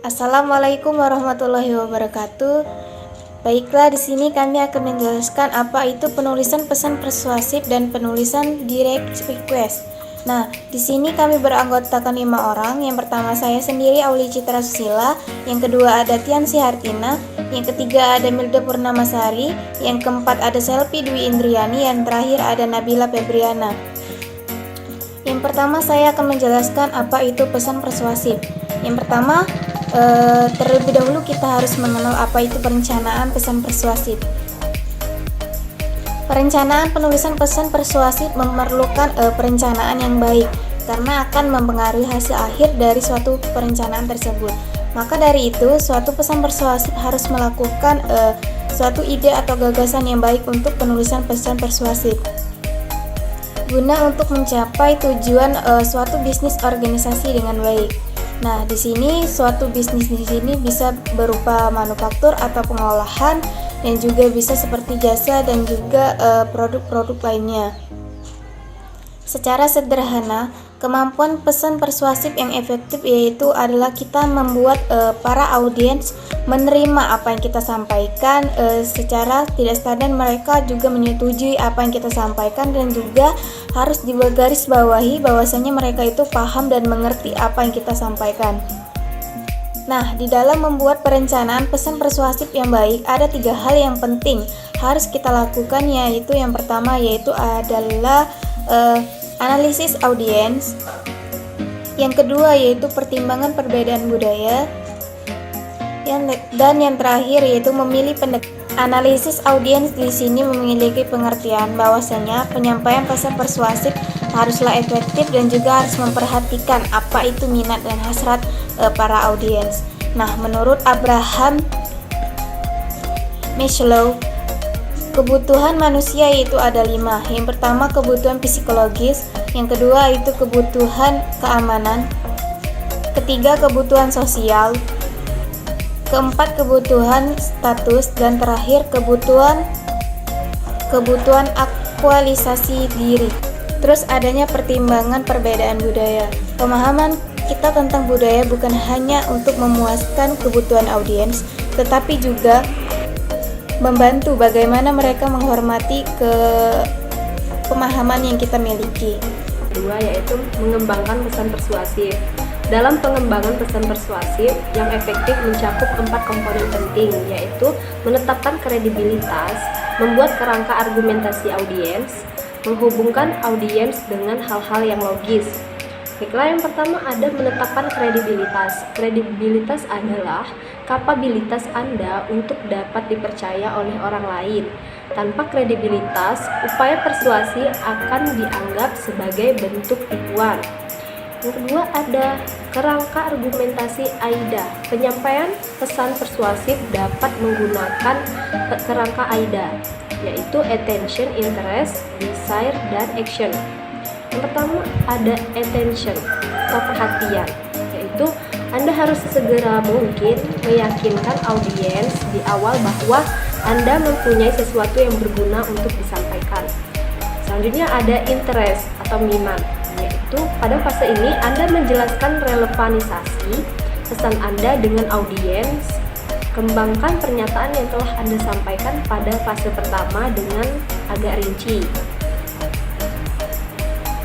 Assalamualaikum warahmatullahi wabarakatuh. Baiklah, di sini kami akan menjelaskan apa itu penulisan pesan persuasif dan penulisan direct request. Nah, di sini kami beranggotakan 5 orang. Yang pertama saya sendiri, Auli Citra Susila. Yang kedua ada Tiansi Hartina. Yang ketiga ada Milda Purnamasari. Yang keempat ada Selvi Dwi Indriani. Yang terakhir ada Nabila Febriana. Yang pertama saya akan menjelaskan apa itu pesan persuasif. Yang pertama, terlebih dahulu kita harus mengenal apa itu perencanaan pesan persuasif. Perencanaan penulisan pesan persuasif memerlukan perencanaan yang baik karena akan mempengaruhi hasil akhir dari suatu perencanaan tersebut. Maka dari itu, suatu pesan persuasif harus melakukan suatu ide atau gagasan yang baik untuk penulisan pesan persuasif guna untuk mencapai tujuan suatu bisnis organisasi dengan baik. Nah, di sini suatu bisnis di sini bisa berupa manufaktur atau pengolahan dan juga bisa seperti jasa dan juga produk-produk lainnya. Secara sederhana, kemampuan pesan persuasif yang efektif yaitu adalah kita membuat para audiens menerima apa yang kita sampaikan secara tidak sadar, mereka juga menyetujui apa yang kita sampaikan dan juga harus digarisbawahi bahwasanya mereka itu paham dan mengerti apa yang kita sampaikan. Nah, di dalam membuat perencanaan pesan persuasif yang baik ada 3 hal yang penting harus kita lakukan, yaitu yang pertama yaitu adalah analisis audiens. Yang kedua yaitu pertimbangan perbedaan budaya. Dan yang terakhir yaitu memilih pendekatan. Analisis audiens di sini memiliki pengertian bahwasanya penyampaian pesan persuasif haruslah efektif dan juga harus memperhatikan apa itu minat dan hasrat para audiens. Nah, menurut Abraham Maslow, kebutuhan manusia yaitu ada 5. Yang pertama kebutuhan psikologis, yang kedua itu kebutuhan keamanan, ketiga kebutuhan sosial, keempat kebutuhan status, dan terakhir kebutuhan aktualisasi diri. Terus adanya pertimbangan perbedaan budaya. Pemahaman kita tentang budaya bukan hanya untuk memuaskan kebutuhan audiens, tetapi juga membantu bagaimana mereka menghormati pemahaman yang kita miliki. Kedua yaitu mengembangkan pesan persuasif. Dalam pengembangan pesan persuasif yang efektif mencakup 4 komponen penting, yaitu menetapkan kredibilitas, membuat kerangka argumentasi audiens, menghubungkan audiens dengan hal-hal yang logis. Baiklah, yang pertama ada menetapkan kredibilitas. Kredibilitas adalah kapabilitas Anda untuk dapat dipercaya oleh orang lain. Tanpa kredibilitas, upaya persuasi akan dianggap sebagai bentuk tipuan. Yang kedua ada kerangka argumentasi AIDA. Penyampaian pesan persuasif dapat menggunakan kerangka AIDA, yaitu attention, interest, desire, dan action. Yang pertama ada attention atau perhatian, yaitu Anda harus sesegera mungkin meyakinkan audiens di awal bahwa Anda mempunyai sesuatu yang berguna untuk disampaikan. Selanjutnya ada interest atau minat, yaitu pada fase ini Anda menjelaskan relevanisasi pesan Anda dengan audiens. Kembangkan pernyataan yang telah Anda sampaikan pada fase pertama dengan agak rinci.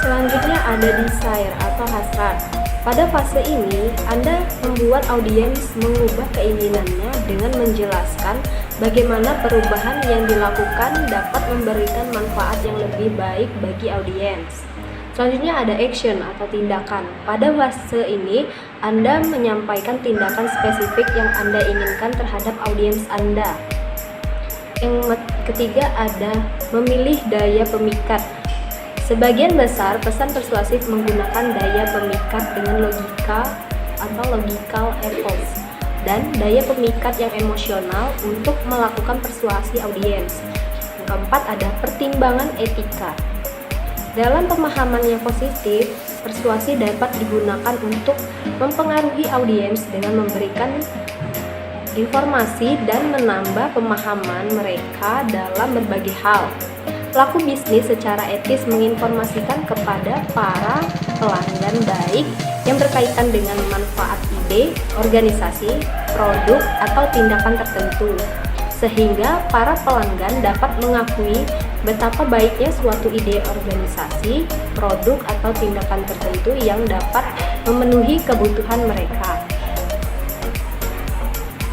Selanjutnya ada desire atau hasrat. Pada fase ini, Anda membuat audiens mengubah keinginannya dengan menjelaskan bagaimana perubahan yang dilakukan dapat memberikan manfaat yang lebih baik bagi audiens. Selanjutnya ada action atau tindakan. Pada fase ini, Anda menyampaikan tindakan spesifik yang Anda inginkan terhadap audiens Anda. Yang ketiga ada memilih daya pemikat. Sebagian besar pesan persuasif menggunakan daya pemikat dengan logika atau logical efforts dan daya pemikat yang emosional untuk melakukan persuasi audiens. Yang keempat ada pertimbangan etika. Dalam pemahaman yang positif, persuasi dapat digunakan untuk mempengaruhi audiens dengan memberikan informasi dan menambah pemahaman mereka dalam berbagai hal. Pelaku bisnis secara etis menginformasikan kepada para pelanggan baik yang berkaitan dengan manfaat ini. ide, organisasi, produk, atau tindakan tertentu, sehingga para pelanggan dapat mengakui betapa baiknya suatu ide organisasi, produk, atau tindakan tertentu yang dapat memenuhi kebutuhan mereka.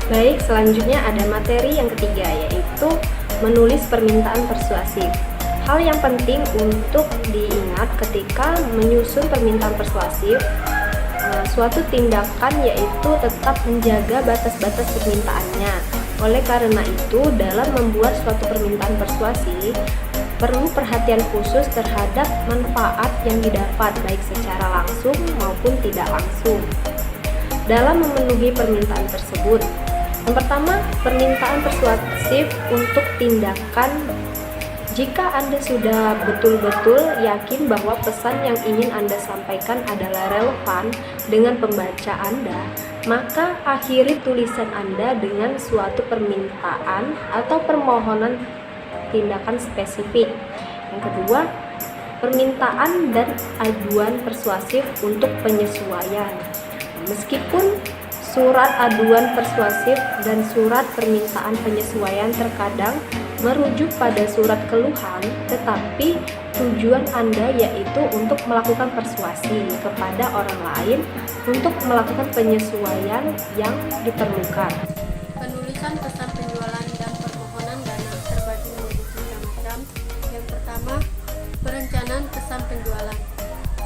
Baik, selanjutnya ada materi yang ketiga, yaitu menulis permintaan persuasif. Hal yang penting untuk diingat ketika menyusun permintaan persuasif, suatu tindakan yaitu tetap menjaga batas-batas permintaannya. Oleh karena itu, dalam membuat suatu permintaan persuasi, perlu perhatian khusus terhadap manfaat yang didapat, baik secara langsung maupun tidak langsung, dalam memenuhi permintaan tersebut. Yang pertama, permintaan persuasif untuk tindakan. Jika Anda sudah betul-betul yakin bahwa pesan yang ingin Anda sampaikan adalah relevan dengan pembaca Anda, maka akhiri tulisan Anda dengan suatu permintaan atau permohonan tindakan spesifik. Yang kedua, permintaan dan aduan persuasif untuk penyesuaian. Meskipun surat aduan persuasif dan surat permintaan penyesuaian terkadang merujuk pada surat keluhan, tetapi tujuan Anda yaitu untuk melakukan persuasi kepada orang lain untuk melakukan penyesuaian yang diperlukan. Penulisan pesan penjualan dan permohonan dana terbagi menjadi 3 macam. Yang pertama, perencanaan pesan penjualan.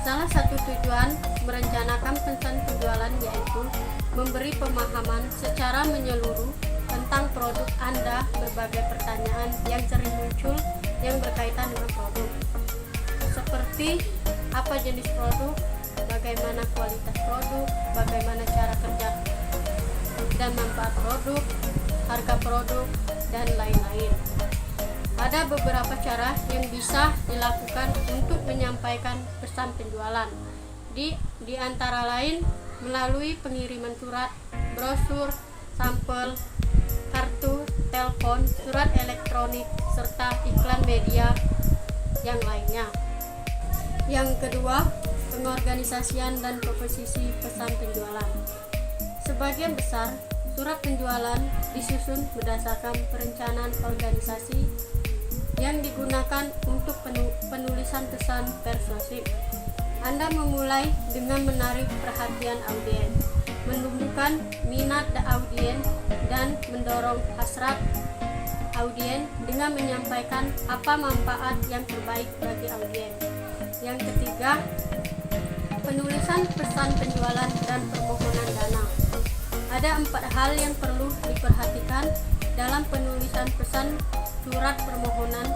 Salah satu tujuan merencanakan pesan penjualan yaitu memberi pemahaman secara menyeluruh tentang produk Anda, berbagai pertanyaan yang sering muncul yang berkaitan dengan produk, seperti apa jenis produk, bagaimana kualitas produk, bagaimana cara kerja dan manfaat produk, harga produk, dan lain-lain. Ada beberapa cara yang bisa dilakukan untuk menyampaikan pesan penjualan, di antara lain melalui pengiriman surat, brosur, sampel, kartu, telepon, surat elektronik, serta iklan media yang lainnya. Yang kedua, pengorganisasian dan komposisi pesan penjualan. Sebagian besar surat penjualan disusun berdasarkan perencanaan organisasi yang digunakan untuk penulisan pesan persuasif. Anda memulai dengan menarik perhatian audiens, menumbuhkan minat audiens, dan mendorong hasrat audiens dengan menyampaikan apa manfaat yang terbaik bagi audiens. Yang ketiga, penulisan pesan penjualan dan permohonan dana. Ada 4 hal yang perlu diperhatikan dalam penulisan pesan surat permohonan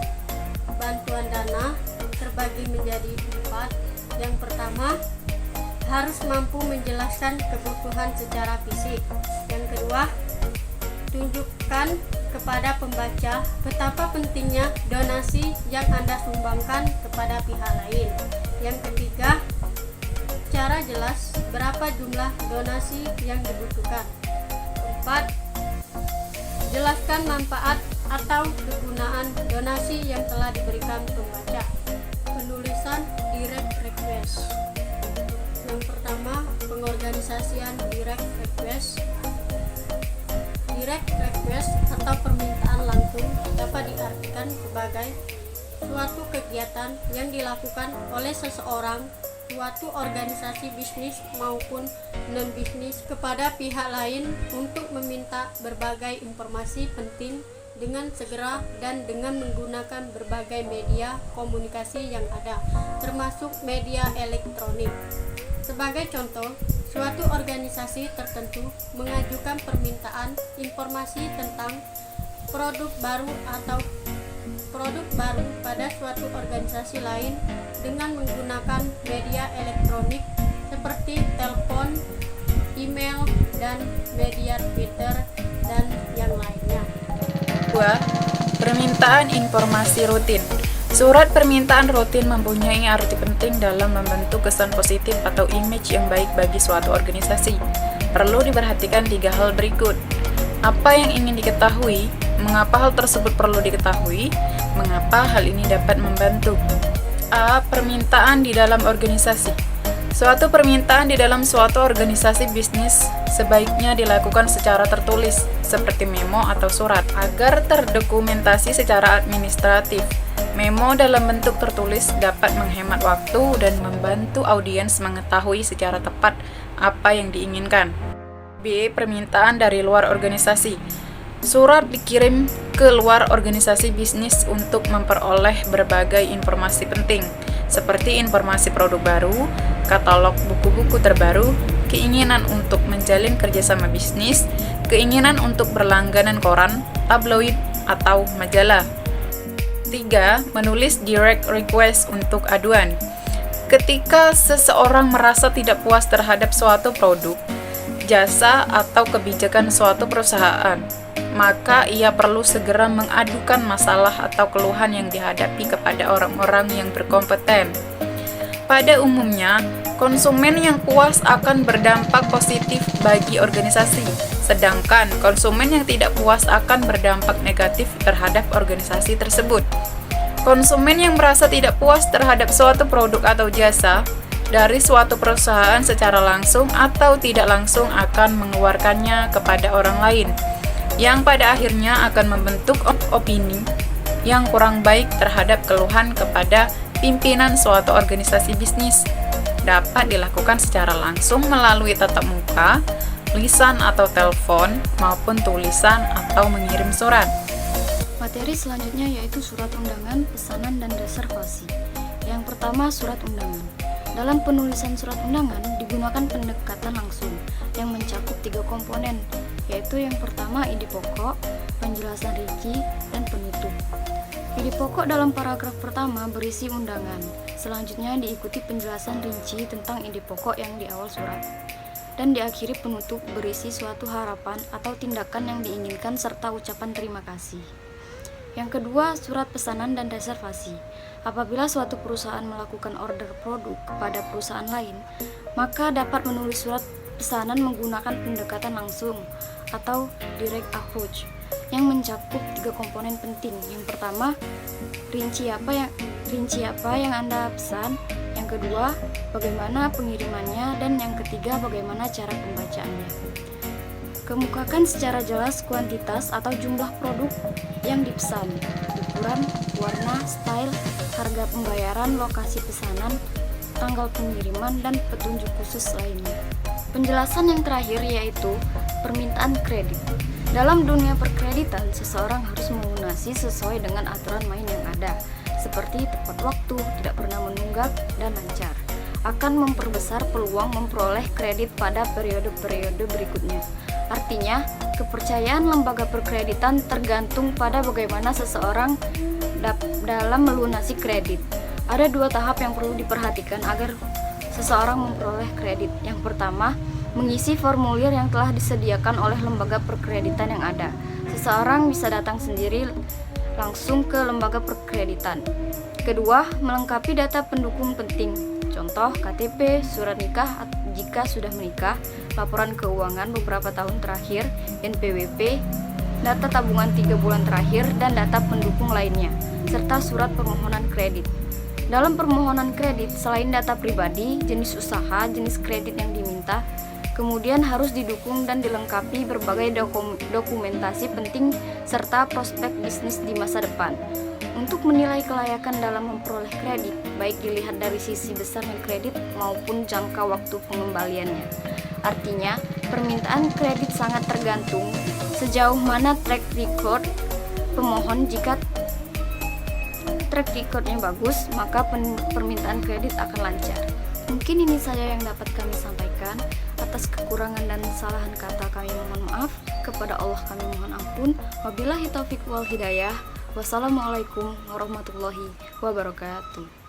bantuan dana, terbagi menjadi 4. Yang pertama, harus mampu menjelaskan kebutuhan secara fisik. Yang kedua, tunjukkan kepada pembaca betapa pentingnya donasi yang Anda sumbangkan kepada pihak lain. Yang ketiga, secara jelas berapa jumlah donasi yang dibutuhkan. 4. Jelaskan manfaat atau kegunaan donasi yang telah diberikan pembaca. Penulisan direct request. Yang pertama, pengorganisasian direct request. Direct request atau permintaan langsung dapat diartikan sebagai suatu kegiatan yang dilakukan oleh seseorang, suatu organisasi bisnis maupun non-bisnis kepada pihak lain untuk meminta berbagai informasi penting dengan segera dan dengan menggunakan berbagai media komunikasi yang ada, termasuk media elektronik. Sebagai contoh, suatu organisasi tertentu mengajukan permintaan informasi tentang produk baru atau produk baru pada suatu organisasi lain dengan menggunakan media elektronik seperti telepon, email, dan media Twitter, dan yang lainnya. 2. Permintaan informasi rutin. Surat permintaan rutin mempunyai arti penting dalam membentuk kesan positif atau image yang baik bagi suatu organisasi. Perlu diperhatikan 3 hal berikut. Apa yang ingin diketahui? Mengapa hal tersebut perlu diketahui? Mengapa hal ini dapat membantu? A. Permintaan di dalam organisasi. Suatu permintaan di dalam suatu organisasi bisnis sebaiknya dilakukan secara tertulis, seperti memo atau surat, agar terdokumentasi secara administratif. Memo dalam bentuk tertulis dapat menghemat waktu dan membantu audiens mengetahui secara tepat apa yang diinginkan. B. Permintaan dari luar organisasi. Surat dikirim ke luar organisasi bisnis untuk memperoleh berbagai informasi penting, seperti informasi produk baru, katalog buku-buku terbaru, keinginan untuk menjalin kerjasama bisnis, keinginan untuk berlangganan koran, tabloid, atau majalah. 3. Menulis direct request untuk aduan. Ketika seseorang merasa tidak puas terhadap suatu produk, jasa, atau kebijakan suatu perusahaan, maka ia perlu segera mengadukan masalah atau keluhan yang dihadapi kepada orang-orang yang berkompeten. Pada umumnya, konsumen yang puas akan berdampak positif bagi organisasi, sedangkan konsumen yang tidak puas akan berdampak negatif terhadap organisasi tersebut. Konsumen yang merasa tidak puas terhadap suatu produk atau jasa dari suatu perusahaan secara langsung atau tidak langsung akan mengeluarkannya kepada orang lain, yang pada akhirnya akan membentuk opini yang kurang baik terhadap keluhan kepada pimpinan suatu organisasi bisnis. Dapat dilakukan secara langsung melalui tatap muka, lisan atau telepon, maupun tulisan atau mengirim surat. Materi selanjutnya yaitu surat undangan, pesanan, dan reservasi. Yang pertama, surat undangan. Dalam penulisan surat undangan digunakan pendekatan langsung yang mencakup 3 komponen, yaitu yang pertama ide pokok, penjelasan rinci, dan penutup. Ide pokok dalam paragraf pertama berisi undangan, selanjutnya diikuti penjelasan rinci tentang ide pokok yang di awal surat, dan diakhiri penutup berisi suatu harapan atau tindakan yang diinginkan serta ucapan terima kasih. Yang kedua, surat pesanan dan reservasi. Apabila suatu perusahaan melakukan order produk kepada perusahaan lain, maka dapat menulis surat pesanan menggunakan pendekatan langsung atau direct approach yang mencakup 3 komponen penting. Yang pertama, rinci apa yang Anda pesan. Yang kedua, bagaimana pengirimannya, dan yang ketiga, bagaimana cara pembacaannya. Kemukakan secara jelas kuantitas atau jumlah produk yang dipesan, ukuran, warna, style, harga pembayaran, lokasi pesanan, tanggal pengiriman, dan petunjuk khusus lainnya. Penjelasan yang terakhir yaitu permintaan kredit. Dalam dunia perkreditan, seseorang harus melunasi sesuai dengan aturan main yang ada, seperti tepat waktu, tidak pernah menunggak, dan lancar. Akan memperbesar peluang memperoleh kredit pada periode-periode berikutnya. Artinya, kepercayaan lembaga perkreditan tergantung pada bagaimana seseorang dalam melunasi kredit. Ada 2 tahap yang perlu diperhatikan agar seseorang memperoleh kredit. Yang pertama, mengisi formulir yang telah disediakan oleh lembaga perkreditan yang ada. Seseorang bisa datang sendiri langsung ke lembaga perkreditan. Kedua, melengkapi data pendukung penting. Contoh, KTP, surat nikah jika sudah menikah, laporan keuangan beberapa tahun terakhir, NPWP, data tabungan 3 bulan terakhir, dan data pendukung lainnya, serta surat permohonan kredit. Dalam permohonan kredit, selain data pribadi, jenis usaha, jenis kredit yang diminta, kemudian harus didukung dan dilengkapi berbagai dokumentasi penting serta prospek bisnis di masa depan. Untuk menilai kelayakan dalam memperoleh kredit, baik dilihat dari sisi besarnya kredit maupun jangka waktu pengembaliannya. Artinya, permintaan kredit sangat tergantung sejauh mana track record pemohon. Jika track recordnya bagus, maka permintaan kredit akan lancar. Mungkin ini saja yang dapat kami sampaikan. Atas kekurangan dan kesalahan kata kami mohon maaf. Kepada Allah kami mohon ampun. Wabillahi taufiq wal hidayah. Wassalamualaikum warahmatullahi wabarakatuh.